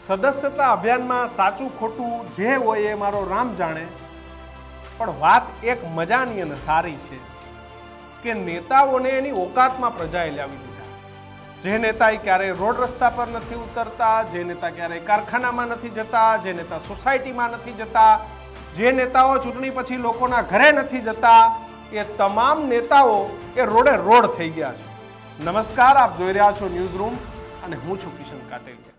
સદસ્યતા અભિયાનમાં સાચું ખોટું જે હોય એ મારો રામ જાણે, પણ વાત એક મજાની અને સારી છે કે નેતાઓને એની ઓકાતમાં પ્રજાએ લાવી દીધા. જે નેતા ક્યારેય રોડ રસ્તા પર નથી ઉતરતા, જે નેતા ક્યારેય કારખાનામાં નથી જતા, જે નેતા સોસાયટીમાં નથી જતા, જે નેતાઓ ચૂંટણી પછી લોકોના ઘરે નથી જતા, એ તમામ નેતાઓ એ રોડે રોડ થઈ ગયા છે. નમસ્કાર, આપ જોઈ રહ્યા છો ન્યૂઝ રૂમ અને હું છું કિશન કાટેલિયા.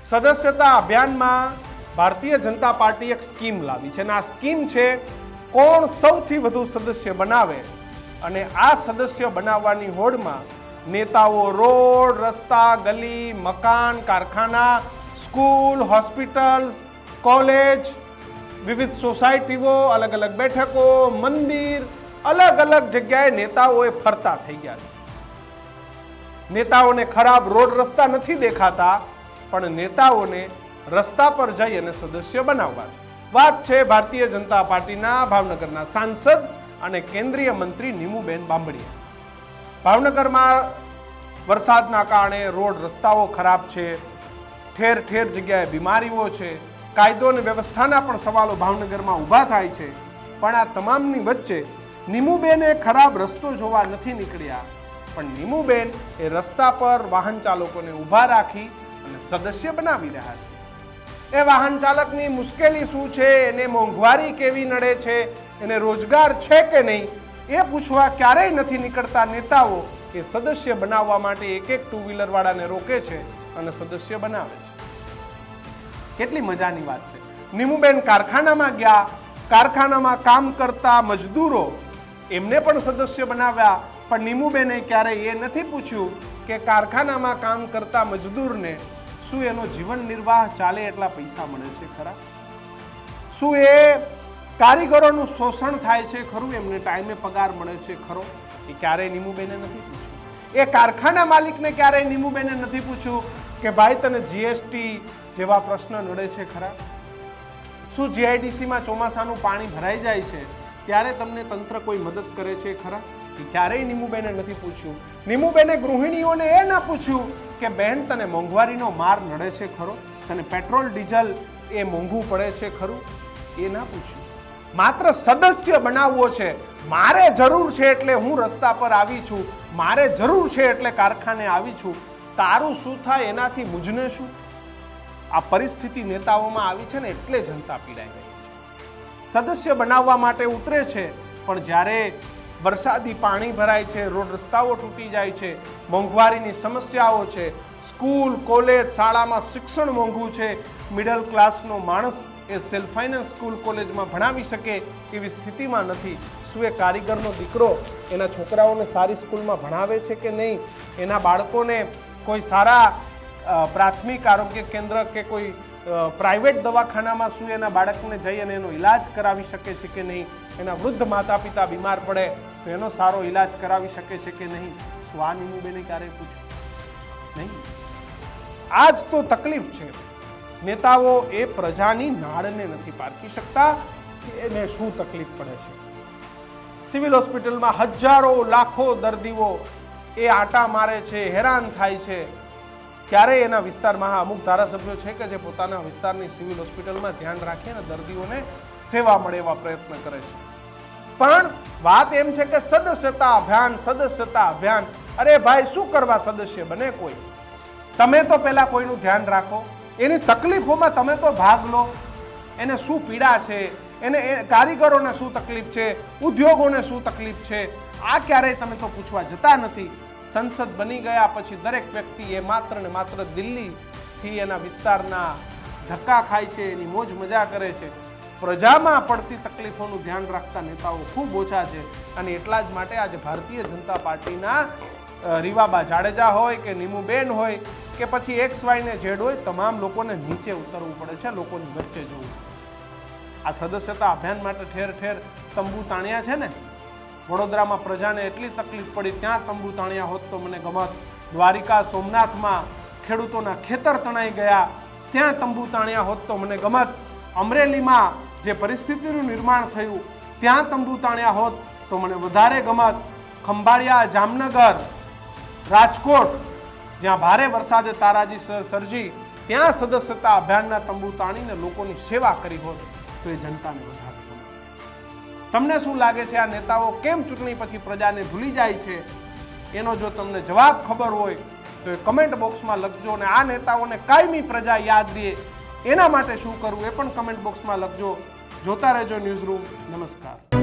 સદસ્યતા અભિયાનમાં ભારતીય જનતા પાર્ટી એક સ્કીમ લાવી છે અને આ સ્કીમ છે કોણ સૌથી વધુ સદસ્ય બનાવે. અને આ સદસ્ય બનાવવાની હોડમાં નેતાઓ રોડ, રસ્તા, ગલી, મકાન, કારખાના, સ્કૂલ, હોસ્પિટલ, કોલેજ, વિવિધ સોસાયટીઓ, અલગ અલગ બેઠકો, મંદિર, અલગ અલગ જગ્યાએ નેતાઓએ ફરતા થઈ ગયા છે. નેતાઓને ખરાબ રોડ રસ્તા નથી દેખાતા, પણ નેતાઓને રસ્તા પર જઈ અને સદસ્ય બનાવવા. વાત છે ભારતીય જનતા પાર્ટીના ભાવનગરના સાંસદ અને કેન્દ્રીય મંત્રી નીમુબેન બાંભણિયા. ભાવનગરમાં વરસાદના કારણે રોડ રસ્તાઓ ખરાબ છે, ઠેર ઠેર જગ્યાએ બીમારીઓ છે, કાયદો અને વ્યવસ્થાના પણ સવાલો ભાવનગરમાં ઊભા થાય છે. પણ આ તમામની વચ્ચે નીમુબેને ખરાબ રસ્તો જોવા નથી નીકળ્યા, પણ નીમુબેન એ રસ્તા પર વાહન ચાલકોને ઊભા રાખી અને સદસ્ય બનાવી રહ્યા છે. એ વાહન ચાલકની મુશ્કેલી શું છે, એને મોંઘવારી કેવી નડે છે, એને રોજગાર છે કે નહીં, એ પૂછવા ક્યારેય નથી નીકળતા નેતાઓ એ સદસ્ય બનાવવા માટે એક એક ટુ વ્હીલર વાળાને રોકે છે અને સદસ્ય બનાવે છે. કેટલી મજાની વાત છે. નીમુબેન કારખાનામાં ગયા, કારખાનામાં કામ કરતા મજદૂરો એમને પણ સદસ્ય બનાવ્યા, પણ નીમુબેને ક્યારેય એ નથી પૂછ્યું કે કારખાનામાં કામ કરતા મજદૂરને શું એનો જીવન નિર્વાહ ચાલે એટલા પૈસા મળે છે ખરા? શું એ કારીગરોનું શોષણ થાય છે ખરું? એમને ટાઈમે પગાર મળે છે ખરો? એ ક્યારેય નીમુબેને નથી પૂછ્યું. એ કારખાના માલિકને ક્યારેય નીમુબેને નથી પૂછ્યું કે ભાઈ તને જીએસટી જેવા પ્રશ્ન નડે છે ખરા? શું જીઆઈડીસીમાં ચોમાસાનું પાણી ભરાઈ જાય છે ત્યારે તમને તંત્ર કોઈ મદદ કરે છે ખરા? એ ક્યારેય નીમુબેને નથી પૂછ્યું. નીમુબેને ગૃહિણીઓને એ ના પૂછ્યું કે બહેન તને મોંઘવારીનો માર નડે છે ખરો? તને પેટ્રોલ ડીઝલ એ મોંઘું પડે છે ખરું? એ ના પૂછ્યું. માત્ર સદસ્ય બનાવવો છે. મારે જરૂર છે એટલે હું રસ્તા પર આવી છું, મારે જરૂર છે એટલે કારખાને આવી છું, તારું શું થાય એનાથી મુજને શું? આ પરિસ્થિતિ નેતાઓમાં આવી છે ને એટલે જનતા પીડાઈ રહી છે. સદસ્ય બનાવવા માટે ઉતરે છે, પણ જ્યારે વરસાદી પાણી ભરાય છે, રોડ રસ્તાઓ તૂટી જાય છે, મોંઘવારીની સમસ્યાઓ છે, સ્કૂલ, કોલેજ, શાળામાં શિક્ષણ મોંઘું છે, મિડલ ક્લાસનો માણસ એ સેલ્ફ ફાઇનાન્સ સ્કૂલ કોલેજમાં ભણાવી શકે એવી સ્થિતિમાં નથી. શું એ કારીગરનો દીકરો એના છોકરાઓને સારી સ્કૂલમાં ભણાવે છે કે નહીં? એના બાળકોને કોઈ સારા પ્રાથમિક આરોગ્ય કેન્દ્ર કે કોઈ પ્રાઇવેટ દવાખાનામાં શું એના બાળકને જઈ અને એનો ઈલાજ કરાવી શકે છે કે નહીં? એના વૃદ્ધ માતા પિતા બીમાર પડે તો એનો સારો ઈલાજ કરાવી શકે છે કે નહીં? શું આ નીમુબેને ક્યારેય પૂછ્યું નહીં? આ જ તો તકલીફ છે. નેતાઓ એ પ્રજાની નાળને નથી પારખી શકતા કે એને શું તકલીફ પડે છે. સિવિલ હોસ્પિટલમાં હજારો લાખો દર્દીઓ એ આટા મારે છે, હેરાન થાય છે. ક્યારેય એના વિસ્તારમાં અમુક ધારાસભ્યો છે કે જે પોતાના વિસ્તારની સિવિલ હોસ્પિટલમાં ધ્યાન રાખીને દર્દીઓને સેવા મળે એવા પ્રયત્ન કરે છે. પણ વાત એમ છે કે સદસ્યતા અભિયાન, સદસ્યતા અભિયાન. અરે ભાઈ, શું કરવા સદસ્ય બને કોઈ? તમે તો પહેલા કોઈનું ધ્યાન રાખો, એની તકલીફોમાં તમે તો ભાગ લો. એને શું પીડા છે, એને કારીગરોને શું તકલીફ છે, ઉદ્યોગોને શું તકલીફ છે, આ ક્યારેય તમે તો પૂછવા જતા નથી. સંસદ બની ગયા પછી દરેક વ્યક્તિ એ માત્ર ને માત્ર દિલ્હીથી એના વિસ્તારના ધક્કા ખાય છે, એની મોજ મજા કરે છે. પ્રજામાં પડતી તકલીફોનું ધ્યાન રાખતા નેતાઓ ખૂબ ઓછા છે. અને એટલા જ માટે આજે ભારતીય જનતા પાર્ટીના રીવાબા જાડેજા હોય કે નીમુબેન હોય કે પછી XY ને Z હોય, તમામ લોકોને નીચે ઉતરવું પડે છે, લોકોની વચ્ચે જવું. આ સદસ્યતા અભિયાન માટે ઠેર ઠેર તંબુ તાણ્યા છે ને. વડોદરામાં પ્રજાને એટલી તકલીફ પડી, ત્યાં તંબુ તાણ્યા હોત તો મને ગમત. દ્વારિકા, સોમનાથમાં ખેડૂતોના ખેતર તણાઈ ગયા, ત્યાં તંબુ તાણ્યા હોત તો મને ગમત. અમરેલીમાં જે પરિસ્થિતિનું નિર્માણ થયું ત્યાં તંબુ તાણ્યા હોત તો મને વધારે ગમત. ખંભાળિયા, જામનગર, રાજકોટ જ્યાં ભારે વરસાદે તારાજી સર્જી ત્યાં સદસ્યતા અભિયાનના તંબુ તાણીને લોકોની સેવા કરી હોત તો એ જનતાને વધારે ગમે. તમને શું લાગે છે, આ નેતાઓ કેમ ચૂંટણી પછી પ્રજાને ભૂલી જાય છે? એનો જો તમને જવાબ ખબર હોય તો એ કમેન્ટ બોક્સમાં લખજો, અને આ નેતાઓને કાયમી પ્રજા યાદ રહે એના માટે શું કરવું એ પણ કમેન્ટ બોક્સમાં લખજો. જોતા રહેજો ન્યૂઝ રૂમ. નમસ્કાર.